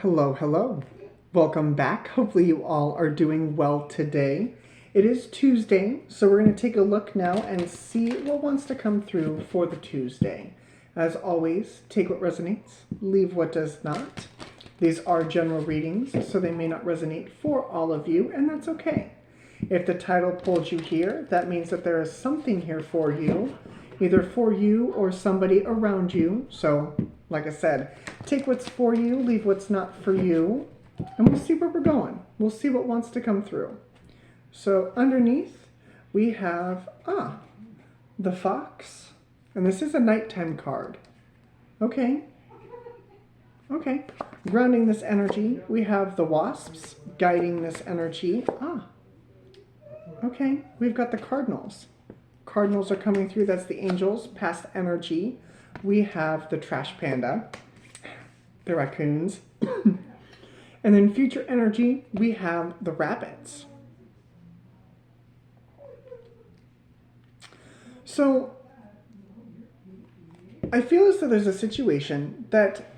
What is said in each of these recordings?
Hello, hello. Welcome back. Hopefully you all are doing well today. It is Tuesday, so we're going to take a look now and see what wants to come through for the Tuesday. As always, take what resonates, leave what does not. These are general readings, so they may not resonate for all of you, and that's okay. If the title pulled you here, that means that there is something here for you, either for you or somebody around you. So, like I said, take what's for you, leave what's not for you, and we'll see where we're going. We'll see what wants to come through. So underneath, we have, the fox. And this is a nighttime card. Okay. Grounding this energy, we have the wasps guiding this energy. Okay. We've got the cardinals. Cardinals are coming through. That's the angels, past energy. We have the trash panda, the raccoons. And then future energy, we have the rabbits. So I feel as though there's a situation that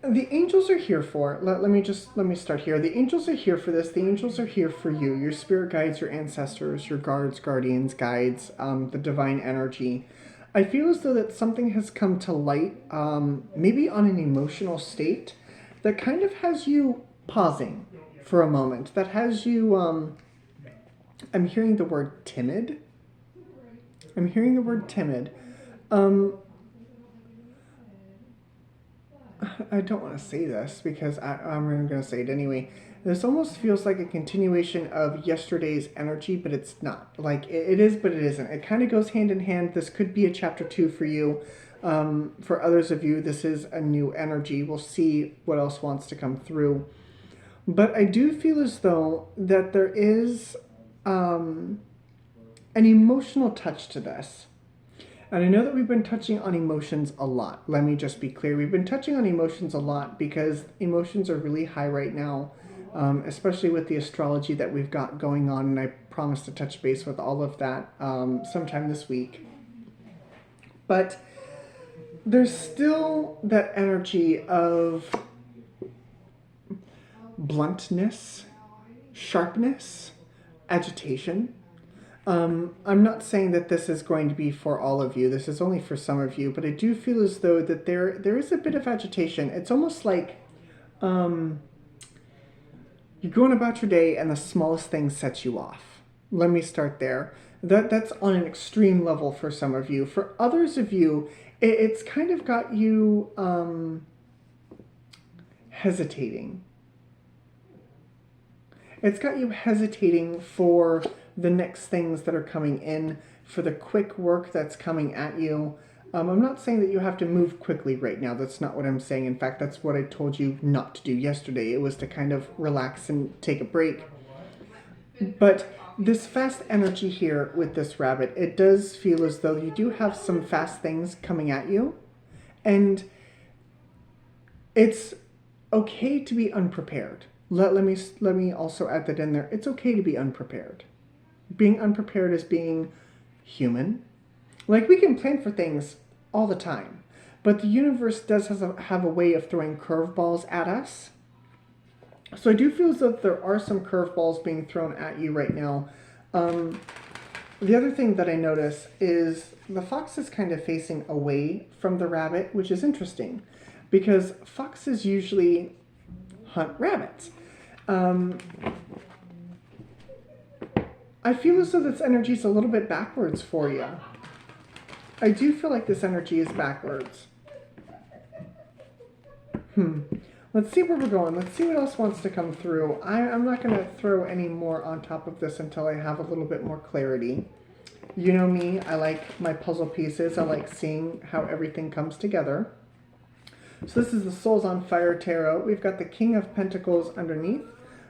the angels are here for. Let me start here. The angels are here for this. The angels are here for you, your spirit guides, your ancestors, your guards, guardians, guides, the divine energy. I feel as though that something has come to light, maybe on an emotional state, that kind of has you pausing for a moment. That has you, I'm hearing the word timid. I don't want to say this because I'm going to say it anyway. This almost feels like a continuation of yesterday's energy, but it's not. Like, it is, but it isn't. It kind of goes hand in hand. This could be a chapter 2 for you. For others of you, this is a new energy. We'll see what else wants to come through. But I do feel as though that there is an emotional touch to this. And I know that we've been touching on emotions a lot. Let me just be clear. We've been touching on emotions a lot because emotions are really high right now, especially with the astrology that we've got going on. And I promise to touch base with all of that sometime this week. But there's still that energy of bluntness, sharpness, agitation. I'm not saying that this is going to be for all of you. This is only for some of you, but I do feel as though that there is a bit of agitation. It's almost like you're going about your day and the smallest thing sets you off. Let me start there. That's on an extreme level for some of you. For others of you, it's kind of got you hesitating. It's got you hesitating for the next things that are coming in, for the quick work that's coming at you. I'm not saying that you have to move quickly right now. That's not what I'm saying. In fact, that's what I told you not to do yesterday. It was to kind of relax and take a break. But this fast energy here with this rabbit, it does feel as though you do have some fast things coming at you. And it's okay to be unprepared. Let me also add that in there. It's okay to be unprepared. Being unprepared is being human. Like, we can plan for things all the time, but the universe does have a way of throwing curveballs at us. So I do feel as though there are some curveballs being thrown at you right now. The other thing that I notice is the fox is kind of facing away from the rabbit, which is interesting because foxes usually hunt rabbits. I feel as though this energy is a little bit backwards for you. I do feel like this energy is backwards. Let's see where we're going. Let's see what else wants to come through. I'm not going to throw any more on top of this until I have a little bit more clarity. You know me, I like my puzzle pieces. I like seeing how everything comes together. So this is the Souls on Fire Tarot. We've got the King of Pentacles underneath.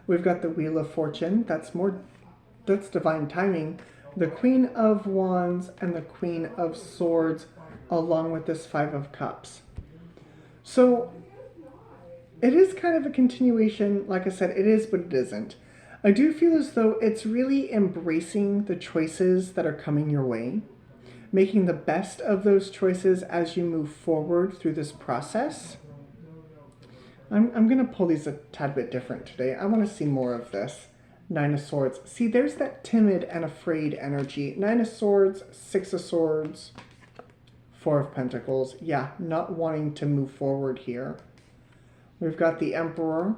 We've got the Wheel of Fortune. That's divine timing. The Queen of Wands and the Queen of Swords, along with this Five of Cups. So it is kind of a continuation. Like I said, it is, but it isn't. I do feel as though it's really embracing the choices that are coming your way, making the best of those choices as you move forward through this process. I'm going to pull these a tad bit different today. I want to see more of this. Nine of Swords. See, there's that timid and afraid energy. Nine of Swords, Six of Swords, Four of Pentacles. Yeah, not wanting to move forward here. We've got the Emperor.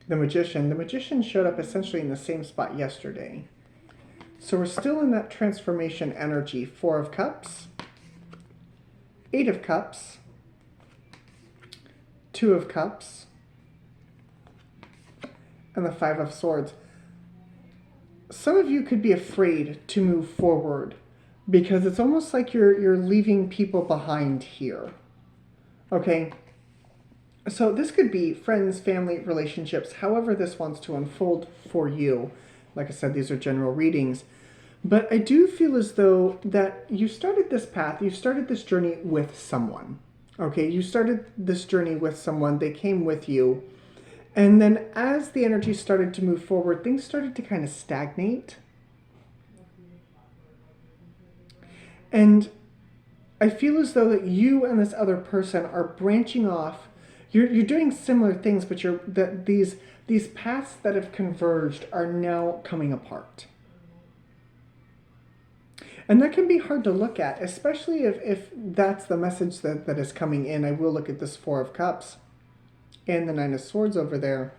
The Magician. The Magician showed up essentially in the same spot yesterday. So we're still in that transformation energy. Four of Cups. Eight of Cups. Two of Cups. And the Five of Swords. Some of you could be afraid to move forward because it's almost like you're leaving people behind here. Okay? So this could be friends, family, relationships, however this wants to unfold for you. Like I said, these are general readings. But I do feel as though that you started this path, you started this journey with someone. Okay, you started this journey with someone, they came with you. And then as the energy started to move forward, things started to kind of stagnate. And I feel as though that you and this other person are branching off. You're doing similar things, but these paths that have converged are now coming apart. And that can be hard to look at, especially if that's the message that is coming in. I will look at this Four of Cups and the Nine of Swords over there.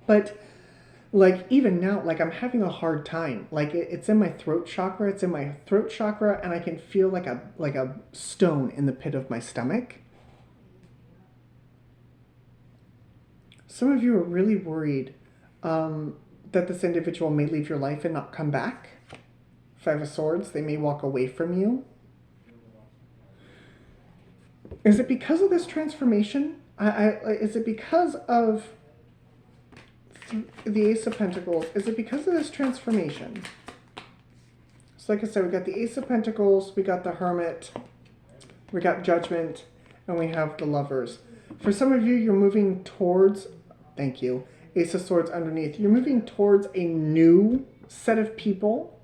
But like even now, like I'm having a hard time. Like it's in my throat chakra. It's in my throat chakra, and I can feel like a stone in the pit of my stomach. Some of you are really worried that this individual may leave your life and not come back. Five of Swords, they may walk away from you. Is it because of this transformation? Is it because of the Ace of Pentacles? Is it because of this transformation? So like I said, we got the Ace of Pentacles, we got the Hermit, we got Judgment, and we have the Lovers. For some of you, you're moving towards, thank you, Ace of Swords underneath. You're moving towards a new set of people.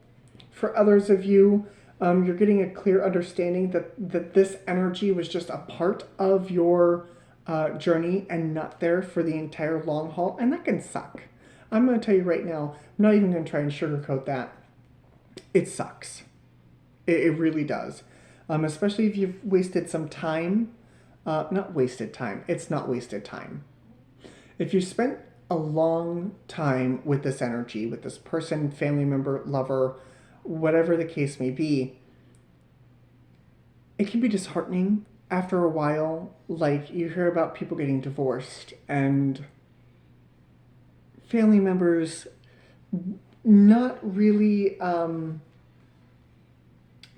For others of you, you're getting a clear understanding that this energy was just a part of your journey and not there for the entire long haul. And that can suck. I'm going to tell you right now, I'm not even going to try and sugarcoat that. It sucks. It really does. Especially if you've wasted some time. Not wasted time. It's not wasted time. If you spent a long time with this energy, with this person, family member, lover, whatever the case may be, it can be disheartening after a while. Like you hear about people getting divorced and family members not really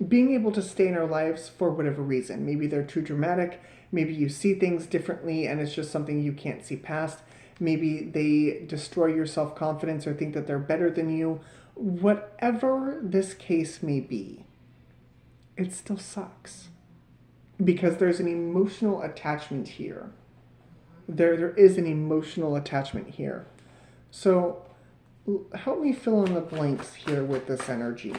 being able to stay in our lives for whatever reason. Maybe they're too dramatic. Maybe you see things differently and it's just something you can't see past. Maybe they destroy your self-confidence or think that they're better than you. Whatever this case may be, it still sucks. Because there's an emotional attachment here. There is an emotional attachment here. So help me fill in the blanks here with this energy.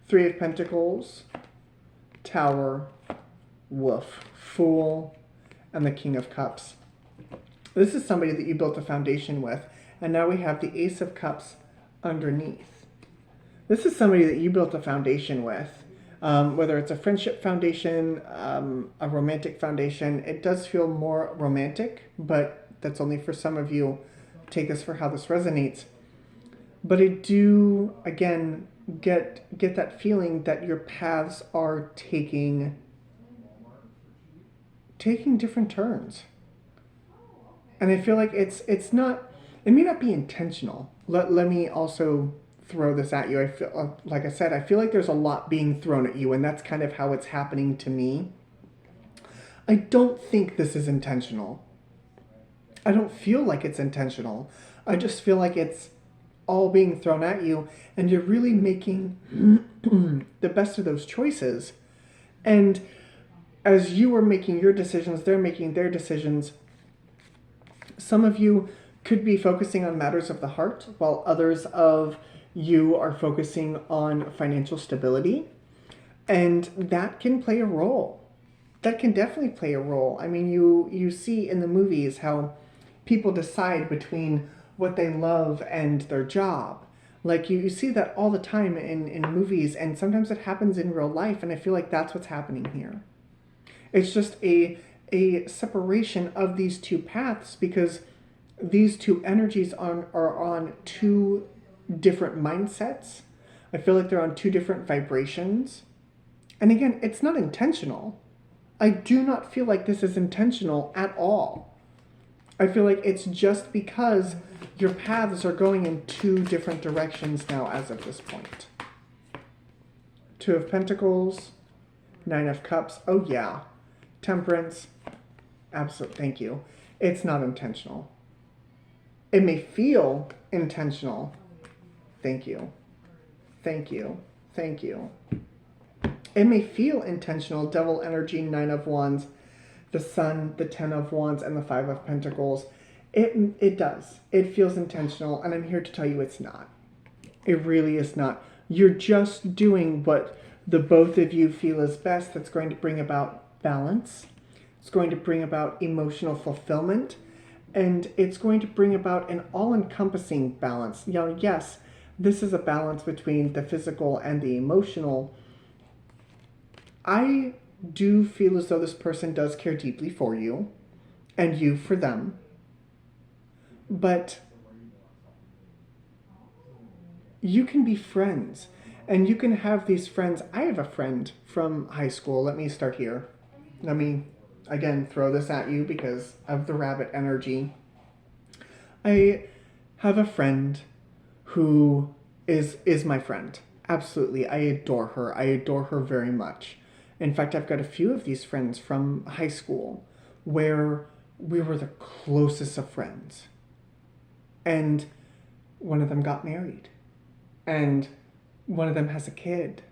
Three of Pentacles, Tower, Wolf, Fool, and the King of Cups. This is somebody that you built a foundation with. And now we have the Ace of Cups underneath. This is somebody that you built a foundation with. Whether it's a friendship foundation, a romantic foundation. It does feel more romantic, but that's only for some of you. Take this for how this resonates. But I do, again, get that feeling that your paths are taking different turns. And I feel like it's not... It may not be intentional. Let me also throw this at you. I feel, like I said, I feel like there's a lot being thrown at you, and that's kind of how it's happening to me. I don't think this is intentional. I don't feel like it's intentional. I just feel like it's all being thrown at you, and you're really making the best of those choices. And as you are making your decisions, they're making their decisions. Some of you could be focusing on matters of the heart, while others of you are focusing on financial stability. And that can play a role. that can definitely play a role. I mean, you see in the movies how people decide between what they love and their job. Like you see that all the time in movies, and sometimes it happens in real life, and I feel like that's what's happening here. It's just a separation of these two paths because these two energies are on two different mindsets. I feel like they're on two different vibrations. And again, it's not intentional. I do not feel like this is intentional at all. I feel like it's just because your paths are going in two different directions now as of this point. Two of Pentacles, Nine of Cups. Oh yeah. Temperance. Absolutely. Thank you. It's not intentional. It may feel intentional. Thank you. Thank you. Thank you. It may feel intentional. Devil energy, Nine of Wands, the Sun, the Ten of Wands, and the Five of Pentacles. It does. It feels intentional, and I'm here to tell you it's not. It really is not. You're just doing what the both of you feel is best. That's going to bring about balance. It's going to bring about emotional fulfillment, and it's going to bring about an all-encompassing balance. You know, yes, this is a balance between the physical and the emotional. I do feel as though this person does care deeply for you, and you for them. But you can be friends, and you can have these friends. I have a friend from high school. Let me start here. Let me, again, throw this at you because of the rabbit energy. I have a friend who is my friend. Absolutely. I adore her. I adore her very much. In fact, I've got a few of these friends from high school where we were the closest of friends. And one of them got married. And one of them has a kid.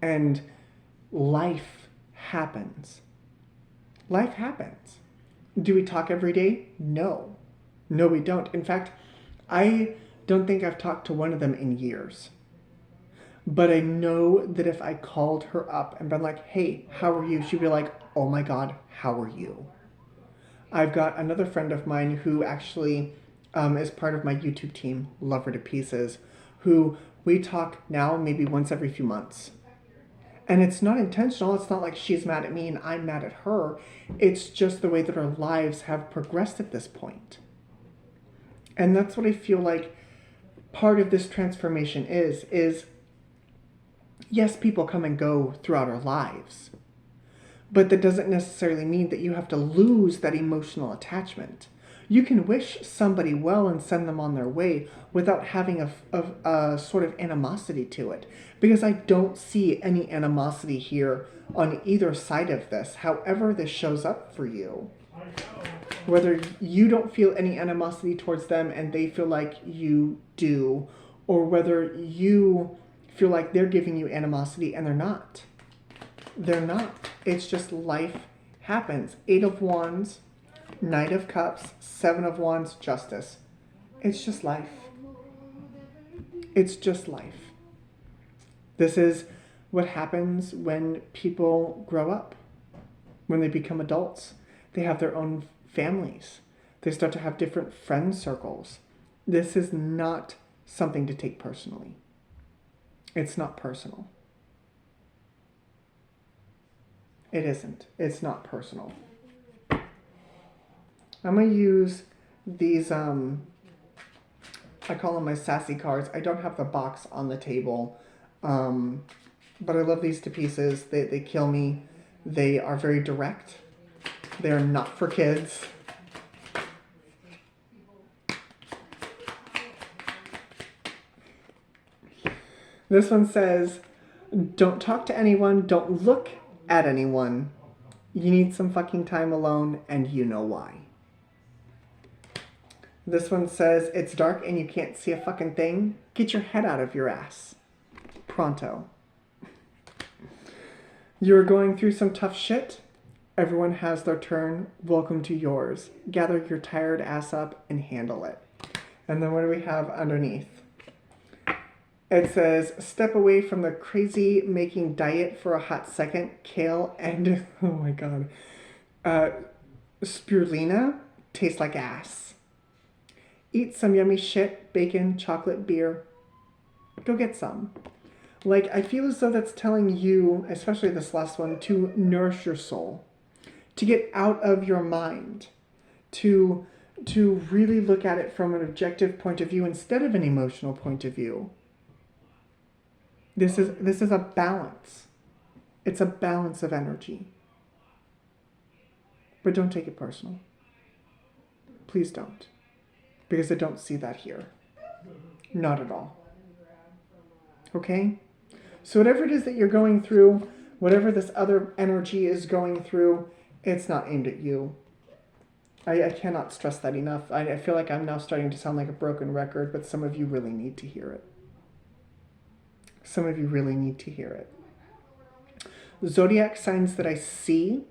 And life happens. Life happens. Do we talk every day? No. No, we don't. In fact, I don't think I've talked to one of them in years. But I know that if I called her up and been like, hey, how are you? She'd be like, oh my God, how are you? I've got another friend of mine who actually is part of my YouTube team, love her to pieces, who we talk now maybe once every few months. And it's not intentional. It's not like she's mad at me and I'm mad at her. It's just the way that our lives have progressed at this point. And that's what I feel like part of this transformation is yes, people come and go throughout our lives. But that doesn't necessarily mean that you have to lose that emotional attachment. You can wish somebody well and send them on their way without having a sort of animosity to it. Because I don't see any animosity here on either side of this, however this shows up for you. Whether you don't feel any animosity towards them and they feel like you do, or whether you feel like they're giving you animosity and they're not. They're not. It's just life happens. Eight of Wands, Knight of Cups, Seven of Wands, Justice. It's just life. It's just life. This is what happens when people grow up. When they become adults. They have their own families. They start to have different friend circles. This is not something to take personally. It's not personal. It isn't. It's not personal. I'm going to use these, I call them my sassy cards. I don't have the box on the table, but I love these to pieces. They kill me. They are very direct. They are not for kids. This one says, don't talk to anyone, don't look at anyone. You need some fucking time alone, and you know why. This one says, it's dark and you can't see a fucking thing. Get your head out of your ass. Pronto. You're going through some tough shit. Everyone has their turn. Welcome to yours. Gather your tired ass up and handle it. And then what do we have underneath? It says, step away from the crazy making diet for a hot second. Kale and, oh my god, uh, spirulina taste like ass. Eat some yummy shit, bacon, chocolate, beer. Go get some. Like, I feel as though that's telling you, especially this last one, to nourish your soul, to get out of your mind, to really look at it from an objective point of view instead of an emotional point of view. This is a balance. It's a balance of energy. But don't take it personal. Please don't. Because I don't see that here. Not at all. Okay? So whatever it is that you're going through, whatever this other energy is going through, it's not aimed at you. I cannot stress that enough. I feel like I'm now starting to sound like a broken record, but some of you really need to hear it. Some of you really need to hear it. The zodiac signs that I see,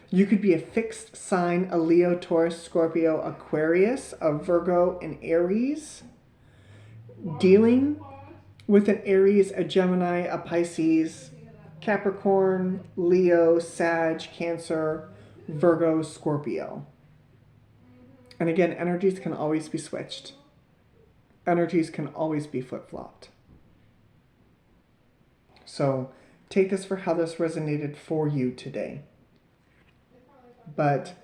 you could be a fixed sign, a Leo, Taurus, Scorpio, Aquarius, a Virgo, and Aries. Dealing with an Aries, a Gemini, a Pisces, Capricorn, Leo, Sag, Cancer, Virgo, Scorpio. And again, energies can always be switched. Energies can always be flip-flopped. So take this for how this resonated for you today. But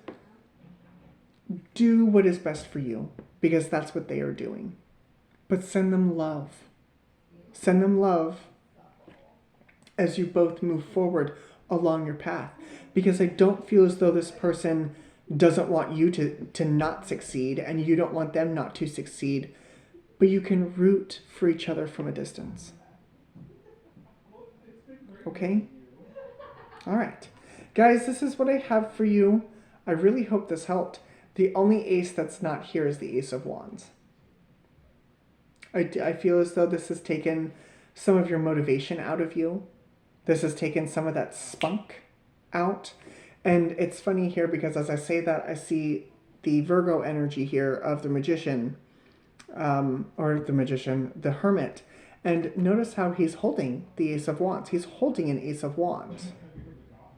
do what is best for you, because that's what they are doing. But send them love. Send them love as you both move forward along your path. Because I don't feel as though this person doesn't want you to not succeed, and you don't want them not to succeed, but you can root for each other from a distance. Okay? All right. Guys, this is what I have for you. I really hope this helped. The only ace that's not here is the Ace of Wands. I feel as though this has taken some of your motivation out of you. This has taken some of that spunk out. And it's funny here because as I say that, I see the Virgo energy here of the magician, the hermit. And notice how he's holding the Ace of Wands. He's holding an Ace of Wands.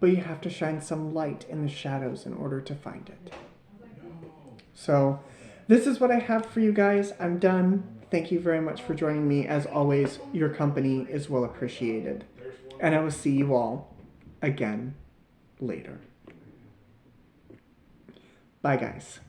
But you have to shine some light in the shadows in order to find it. So this is what I have for you guys. I'm done. Thank you very much for joining me. As always, your company is well appreciated. And I will see you all again later. Bye, guys.